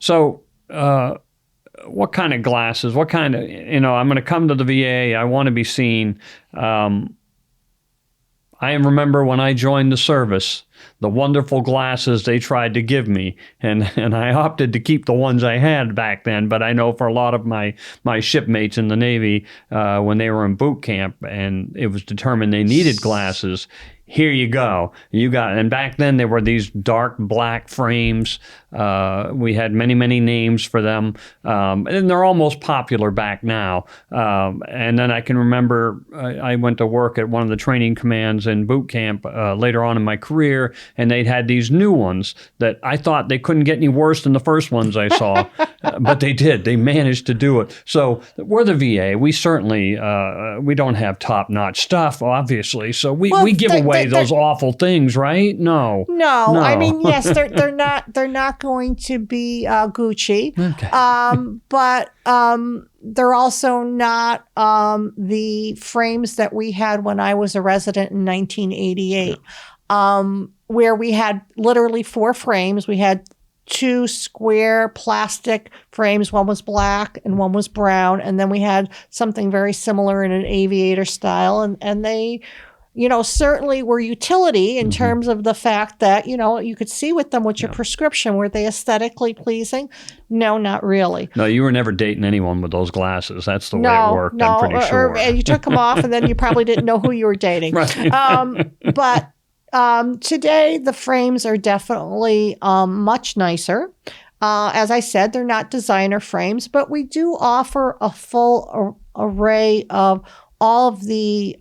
So, what kind of glasses? What kind of, I'm going to come to the VA. I want to be seen. I remember when I joined the service, the wonderful glasses they tried to give me, and I opted to keep the ones I had back then. But I know for a lot of my shipmates in the Navy, when they were in boot camp and it was determined they needed glasses, here you go. And back then there were these dark black frames. We had many, many names for them. And they're almost popular back now. And then I can remember I went to work at one of the training commands in boot camp later on in my career, and they'd had these new ones that I thought they couldn't get any worse than the first ones I saw. But they did. They managed to do it. So we're the VA. We certainly, we don't have top-notch stuff, obviously. So we give away those awful things, right? No. I mean, yes, they're not going to be Gucci. Okay. But they're also not the frames that we had when I was a resident in 1988, where we had literally 4 frames. We had 2 square plastic frames. One was black and one was brown. And then we had something very similar in an aviator style. And they, certainly were utility in terms of the fact that, you could see with them with your prescription. Were they aesthetically pleasing? No, not really. No, you were never dating anyone with those glasses. That's the way it worked, I'm pretty sure. And you took them off and then you probably didn't know who you were dating. Right. But today, the frames are definitely much nicer. As I said, they're not designer frames, but we do offer a full array of all of the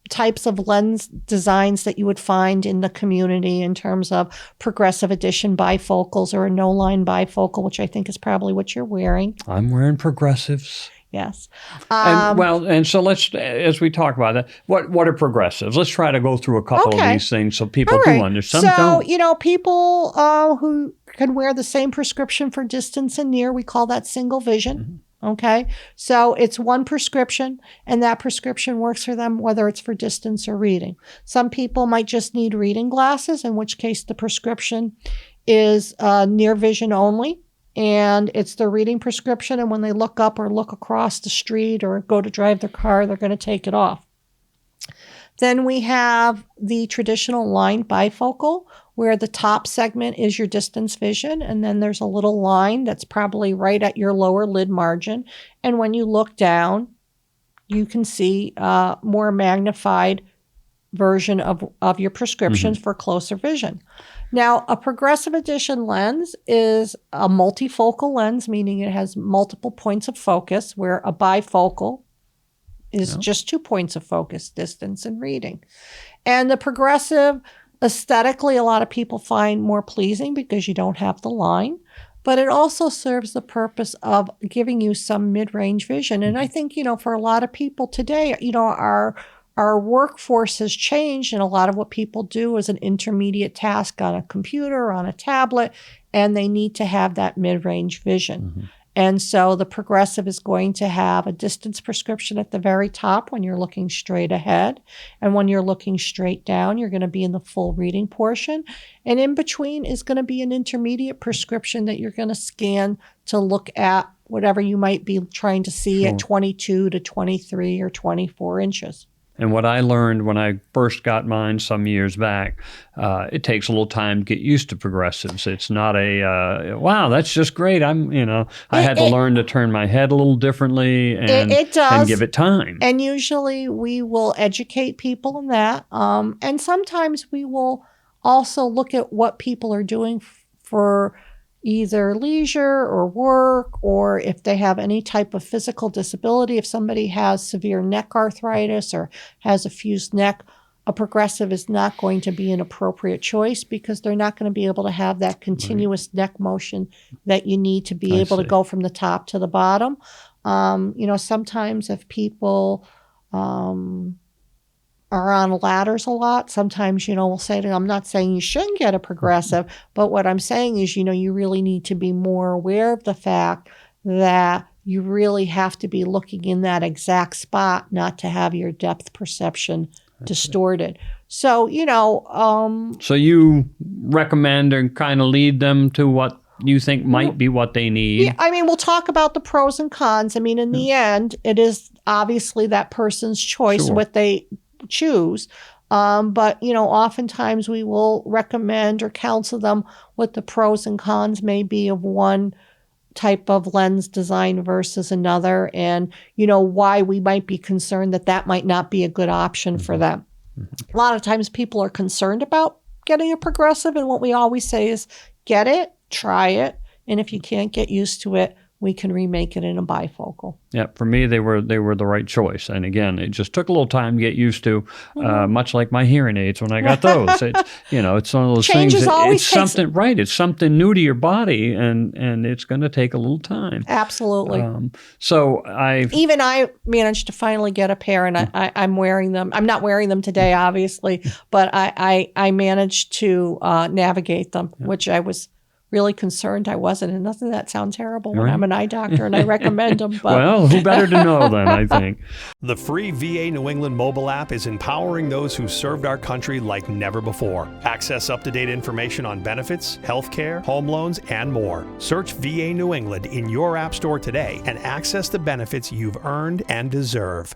types of lens designs that you would find in the community in terms of progressive edition bifocals or a no-line bifocal, which I think is probably what you're wearing. I'm wearing progressives. Yes. And so let's, as we talk about that, what are progressives? Let's try to go through a couple of these things so people do understand. So, people who can wear the same prescription for distance and near, we call that single vision. Mm-hmm. Okay. So it's one prescription and that prescription works for them, whether it's for distance or reading. Some people might just need reading glasses, in which case the prescription is near vision only. And it's their reading prescription. And when they look up or look across the street or go to drive their car, they're going to take it off. Then we have the traditional line bifocal, where the top segment is your distance vision. And then there's a little line that's probably right at your lower lid margin. And when you look down, you can see a more magnified version of your prescriptions for closer vision. Now, a progressive edition lens is a multifocal lens, meaning it has multiple points of focus, where a bifocal is just 2 points of focus, distance and reading. And the progressive, aesthetically, a lot of people find more pleasing because you don't have the line, but it also serves the purpose of giving you some mid-range vision. And I think, for a lot of people today, our workforce has changed, and a lot of what people do is an intermediate task on a computer or on a tablet, and they need to have that mid-range vision. Mm-hmm. And so the progressive is going to have a distance prescription at the very top when you're looking straight ahead. And when you're looking straight down, you're going to be in the full reading portion. And in between is going to be an intermediate prescription that you're going to scan to look at whatever you might be trying to see at 22 to 23 or 24 inches. And what I learned when I first got mine some years back, it takes a little time to get used to progressives. It's not wow, that's just great. I had to learn to turn my head a little differently and give it time. And usually we will educate people in that. And sometimes we will also look at what people are doing for either leisure or work, or if they have any type of physical disability. If somebody has severe neck arthritis or has a fused neck, a progressive is not going to be an appropriate choice because they're not going to be able to have that continuous neck motion that you need to be able to go from the top to the bottom. Sometimes if people are on ladders a lot, sometimes, we'll say to them, I'm not saying you shouldn't get a progressive, but what I'm saying is, you really need to be more aware of the fact that you really have to be looking in that exact spot, not to have your depth perception distorted. So, So you recommend and kind of lead them to what you think might be what they need. Yeah, I mean, we'll talk about the pros and cons. I mean, in the end, it is obviously that person's choice Sure. what they choose. But, oftentimes we will recommend or counsel them what the pros and cons may be of one type of lens design versus another, and, why we might be concerned that might not be a good option for them. A lot of times people are concerned about getting a progressive, and what we always say is get it, try it, and if you can't get used to it, we can remake it in a bifocal. Yeah, for me, they were the right choice. And again, it just took a little time to get used to, much like my hearing aids when I got those. It's one of those Changes things. always It's takes- something right. It's something new to your body, and it's going to take a little time. Absolutely. Even I managed to finally get a pair, and I'm wearing them. I'm not wearing them today, obviously, but I managed to navigate them, which I was really concerned I wasn't. And doesn't that sound terrible when I'm an eye doctor and I recommend them? But. Well, who better to know then, I think. The free VA New England mobile app is empowering those who served our country like never before. Access up-to-date information on benefits, healthcare, home loans, and more. Search VA New England in your app store today and access the benefits you've earned and deserve.